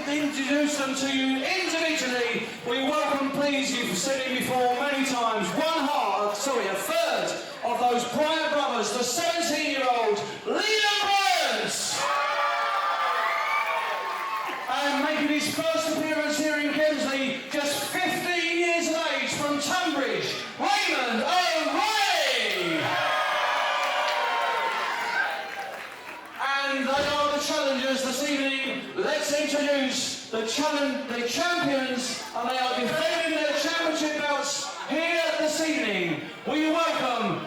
introduce them to you individually. We welcome, please, you've seen it before many times, a third of those Bryant brothers, the 17-year-old Leland Bryant. And making his first appearance here in Kemsley, just 15 years of age, from Tunbridge, Raymond O'Reilly. And they are the challengers this evening. Let's introduce the champions, and they are defending their championship belts here this evening. We welcome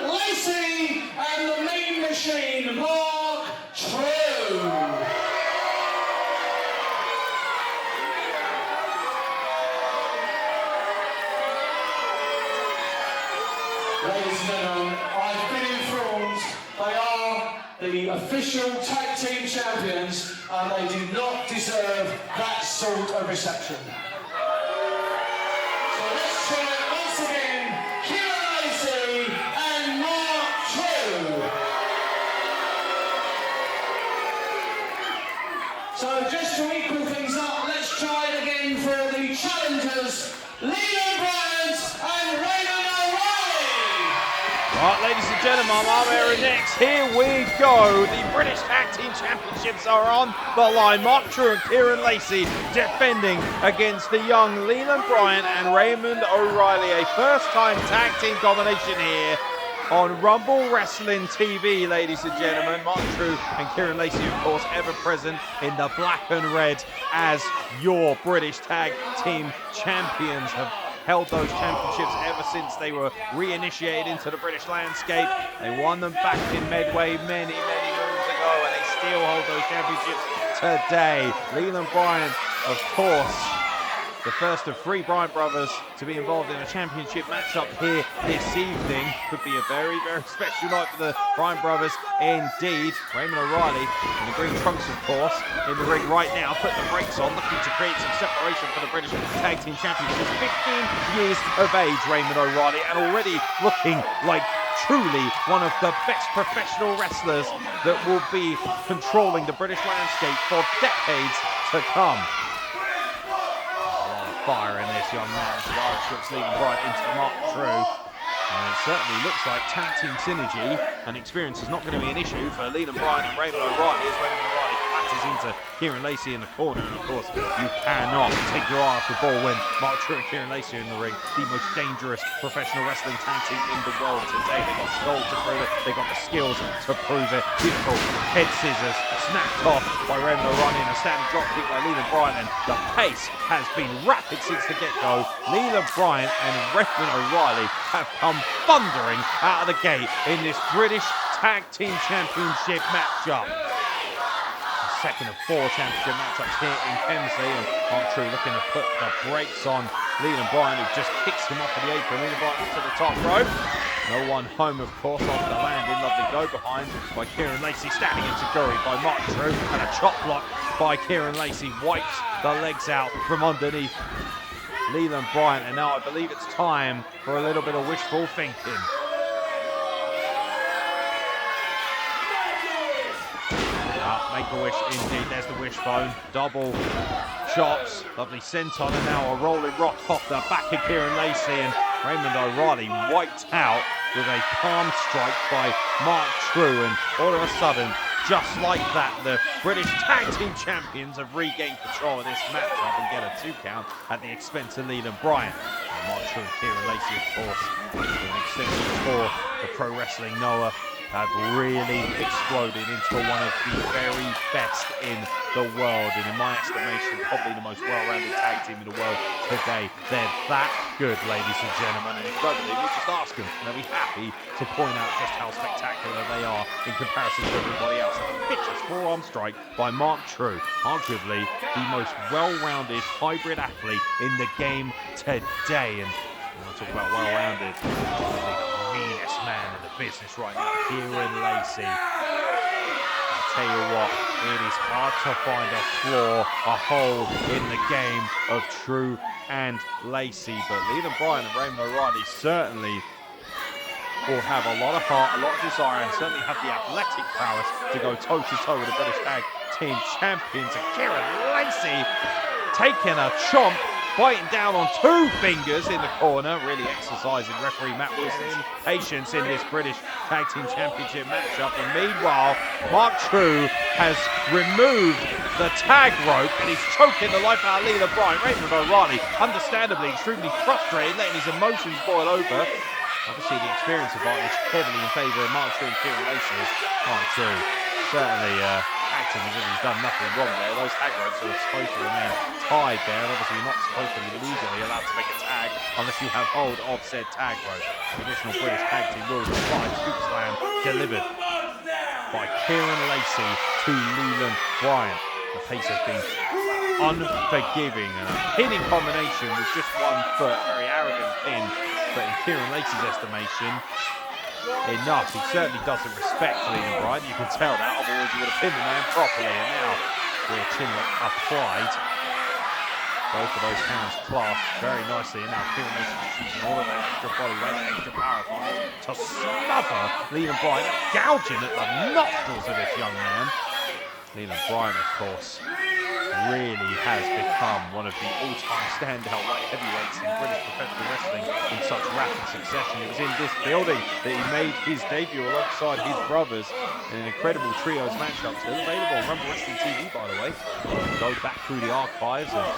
Lacey and the Mean Machine, Mark Trew. Ladies and gentlemen, I've been informed they are the official tag team champions, and they do not deserve that sort of reception. So let's try it once again, Lacey and Mark Trew. So just to equal things up, let's try it again for the challengers, Leland Bryant and Raymond O'Reilly. Right, ladies and gentlemen, I'm Aaron next. Here we go. The British Tag Team Championships are on the line. Mark Trew and Kieran Lacey defending against the young Leland Bryant and Raymond O'Reilly. A first-time tag team combination here on Rumble Wrestling TV, ladies and gentlemen. Mark Trew and Kieran Lacey, of course, ever present in the black and red as your British Tag Team Champions, have held those championships ever since they were reinitiated into the British landscape. They won them back in Medway many moons ago, and they still hold those championships today. Leland Bryant, of course, the first of 3 Bryant brothers to be involved in a championship matchup here this evening. Could be a very special night for the Bryant brothers indeed. Raymond O'Reilly in the green trunks, of course, in the ring right now, putting the brakes on, looking to create some separation for the British Tag Team Championships. 15 years of age, Raymond O'Reilly, and already looking like truly one of the best professional wrestlers that will be controlling the British landscape for decades to come. Fire in this young man as Irish whips Leland Bryant into Mark Trew. And it certainly looks like tag team synergy and experience is not going to be an issue for Leland Bryant and Raymond O'Reilly, as Raymond O'Reilly clatters into Kieran Lacey in the corner. And of course, you cannot take your eye off the ball when Mark Trew and Kieran Lacey are in the ring. The most dangerous professional wrestling tag team in the world today. They've got the gold to prove it. They've got the skills to prove it. Beautiful head scissors snapped off by Raymond O'Reilly and a standing drop kick by Leland Bryant. And the pace has been rapid since the get-go. Leland Bryant and Raymond O'Reilly have come thundering out of the gate in this British Tag Team Championship matchup. The second of 4 championship matchups here in Kemsley, and Mark Trew looking to put the brakes on Leland Bryant, who just kicks him off of the apron. Leland Bryant to the top rope. No one home, of course, off the landing. Lovely go behind by Kieran Lacey, standing into Gurry by Mark Trew, and a chop block by Kieran Lacey wipes the legs out from underneath Leland Bryant, and now I believe it's time for a little bit of wishful thinking. Make-A-Wish indeed, there's the wishbone. Double chops, lovely senton, and now a rolling rock off the back of Kieran Lacey, and Raymond O'Reilly wiped out with a palm strike by Mark Trew, and all of a sudden, just like that, the British Tag Team Champions have regained control of this matchup and get a 2 count at the expense of Leland Bryant. And Mark Trew and Kieran Lacey, of course, with an extension for the Pro Wrestling Noah, have really exploded into one of the very best in the world, and in my estimation, probably the most well-rounded tag team in the world today. They're that good, ladies and gentlemen, and if you don't believe me, just ask them, and they'll be happy to point out just how spectacular they are in comparison to everybody else. A vicious forearm strike by Mark Trew, arguably the most well-rounded hybrid athlete in the game today. And when I talk about well-rounded, meanest man in the business right now, Kieran Lacey. I'll tell you what, it is hard to find a flaw, a hole in the game of Trew and Lacey, but Leland Bryant and Raymond O'Reilly certainly will have a lot of heart, a lot of desire, and certainly have the athletic prowess to go toe-to-toe with the British Tag Team Champions. And Kieran Lacey taking a chomp, biting down on 2 fingers in the corner, really exercising referee Matt Wilson's patience in this British Tag Team Championship matchup. And meanwhile, Mark Trew has removed the tag rope and he's choking the life out of Leland Bryant. Raymond O'Reilly, understandably extremely frustrated, letting his emotions boil over. Obviously the experience advantage heavily in favour of Mark Trew and Kieran Lacey. Mark Trew certainly acting as if he's done nothing wrong there. Those tag ropes are supposed to remain tied there, and obviously you're not supposed to be legally allowed to make a tag unless you have hold of said tag rope. Traditional British tag team rules apply. Scoop slam delivered by Kieran Lacey to Leland Bryant. The pace has been unforgiving, and a pinning combination with just 1 foot, very arrogant pin, but in Kieran Lacey's estimation, enough. He certainly doesn't respect Leland Bryant, you can tell that, otherwise he would have pinned the man properly. And now rear chin lock applied, both of those hands clasped very nicely, and now Kieran Lacey using all of that extra body weight, extra power to smother Leland Bryant, gouging at the nostrils of this young man. Leland Bryant, of course, really has become one of the all-time standout light heavyweights in British professional wrestling in such rapid succession. It was in this building that he made his debut alongside his brothers in an incredible trios matchup, still available on Rumble Wrestling TV, by the way. Go back through the archives and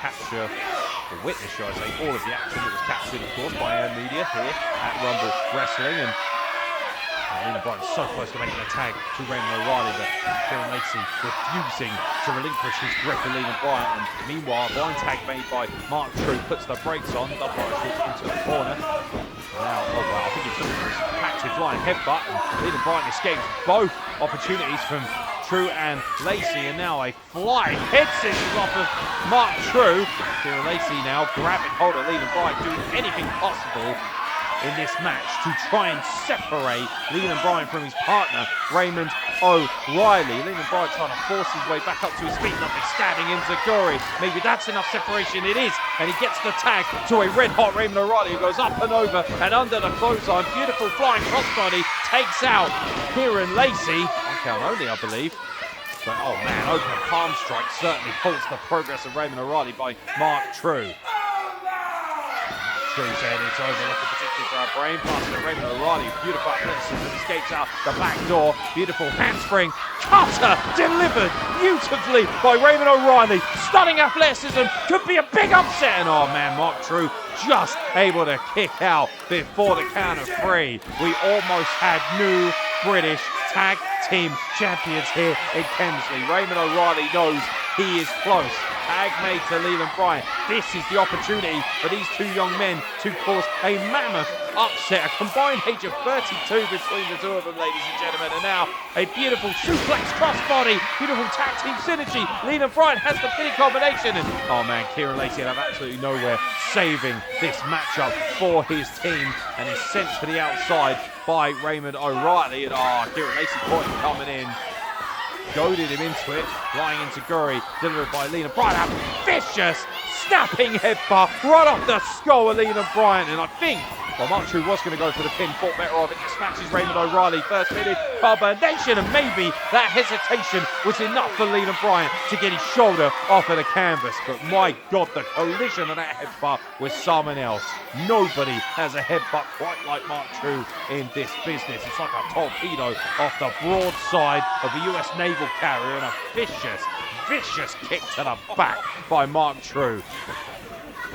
capture, or witness, should I say, all of the action that was captured, of course, by our media here at Rumble Wrestling. And Leland Bryant so close to making a tag to Raymond O'Reilly, but Kieran Lacey refusing to relinquish his grip of Leland Bryant. And meanwhile, a blind tag made by Mark Trew puts the brakes on. Double Irish whip into the corner. Now, oh wow, I think he took this active flying headbutt, and Leland Bryant escapes both opportunities from Trew and Lacey, and now a flying head scissors off of Mark Trew. Kieran Lacey now grabbing hold of Leland Bryant, doing anything possible in this match to try and separate Leland Bryant from his partner, Raymond O'Reilly. Leland Bryant trying to force his way back up to his feet, notwithstanding enziguri. Maybe that's enough separation. It is, and he gets the tag to a red-hot Raymond O'Reilly, who goes up and over and under the clothesline. Beautiful flying crossbody takes out Kieran Lacey. One count only, I believe. But, oh man, open palm strike certainly halts the progress of Raymond O'Reilly by Mark Trew. Trew saying it's over, looking particularly for our brain. Past the Raymond O'Reilly, beautiful athleticism, escapes out the back door. Beautiful handspring, cutter delivered beautifully by Raymond O'Reilly. Stunning athleticism, could be a big upset. And oh man, Mark Trew just able to kick out before the count of 3. We almost had new British Tag Team Champions here in Kemsley. Raymond O'Reilly knows he is close. Tag made to Leland Bryant. This is the opportunity for these 2 young men to cause a mammoth upset. A combined age of 32 between the 2 of them, ladies and gentlemen. And now a beautiful suplex crossbody. Beautiful tag team synergy. Leland Bryant has the pinning combination. And oh man, Kieran Lacey out of absolutely nowhere, saving this matchup for his team, and is sent to the outside by Raymond O'Reilly. And Kieran Lacey caught him coming in, goaded him into it. Flying enziguri delivered by Leland Bryant. A vicious snapping headbutt right off the skull of Leland Bryant. And I think, well, Mark Trew was going to go for the pin, thought better of it, dispatches Raymond O'Reilly. First minute combination, and maybe that hesitation was enough for Leland Bryant to get his shoulder off of the canvas. But my God, the collision of that headbutt with someone else. Nobody has a headbutt quite like Mark Trew in this business. It's like a torpedo off the broadside of the US naval carrier, and a vicious kick to the back by Mark Trew.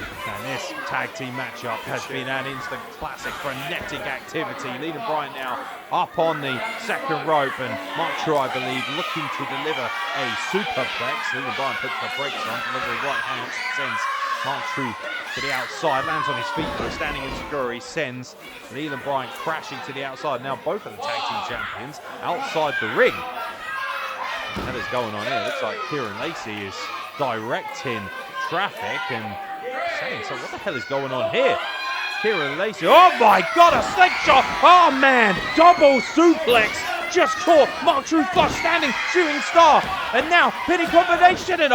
And this tag team matchup has been an instant classic, frenetic activity. Leland Bryant now up on the second rope, and Mark Trew, I believe, looking to deliver a superplex. Leland Bryant puts the brakes on, delivering right hand, sends Mark Trew to the outside, lands on his feet for a standing enziguri, sends Leland Bryant crashing to the outside. Now both of the tag team champions outside the ring. What is going on here? Looks like Kieran Lacey is directing traffic and saying, so what the hell is going on here? Kieran Lacey, oh my God, a slingshot! Oh man, double suplex just caught Mark Trew flush standing shooting star, and now pinning combination, and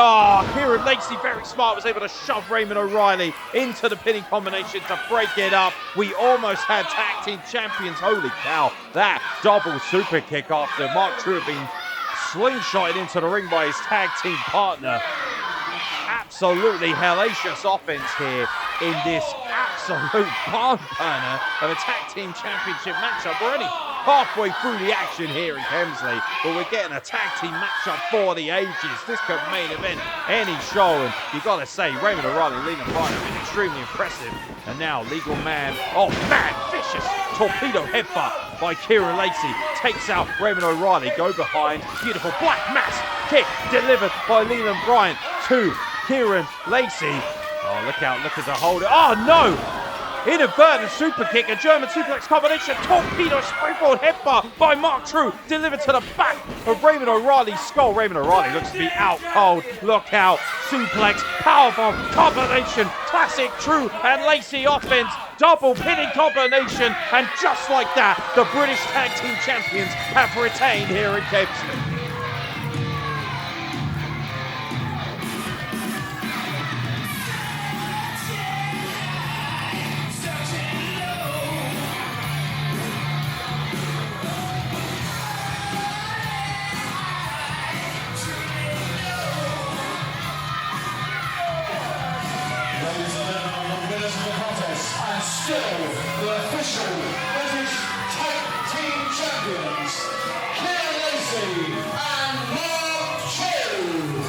Kieran Lacey, very smart, was able to shove Raymond O'Reilly into the pinning combination to break it up. We almost had tag team champions. Holy cow, that double super kick after Mark Trew had been slingshotted into the ring by his tag team partner. Absolutely hellacious offense here in this absolute barn burner of a tag team championship matchup. We're only halfway through the action here in Kemsley, but we're getting a tag team matchup for the ages. This could main event any show, and you gotta say, Raymond O'Reilly and Leland Bryant have been extremely impressive. And now Legal Man, vicious torpedo headbutt by Kieran Lacey takes out Raymond O'Reilly. Go behind, beautiful black mass kick delivered by Leland Bryant to Kieran Lacey. Oh, look out, look at the holder. Oh no! Inadvertent super kick, a German suplex combination, torpedo springboard headbutt by Mark Trew, delivered to the back of Raymond O'Reilly's skull. Raymond O'Reilly looks to be out cold. Look out, suplex, powerbomb, combination, classic Trew and Lacey offense, double pinning combination, and just like that, the British Tag Team Champions have retained here in Kemsley. Still the official British Tag Team Champions, Kieran Lacey and Mark Trew.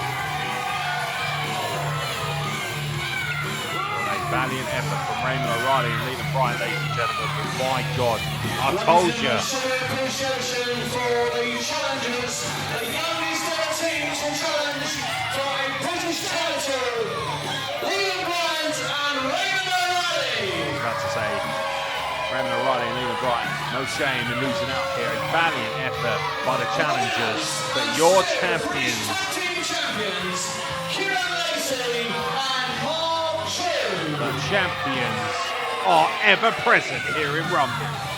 A valiant effort from Raymond O'Reilly and Leland Bryant, ladies and gentlemen. My God, I told you. Appreciation for the challengers, the youngest ever teams will challenge for a British title. Leland Bryant and Raymond O'Reilly. About to say, Raymond O'Reilly and Leland Bryant, no shame in losing out here. A valiant effort by the challengers, but your champions. Team champions, Kieran Lacey and Mark Trew. The champions are ever present here in Rumble.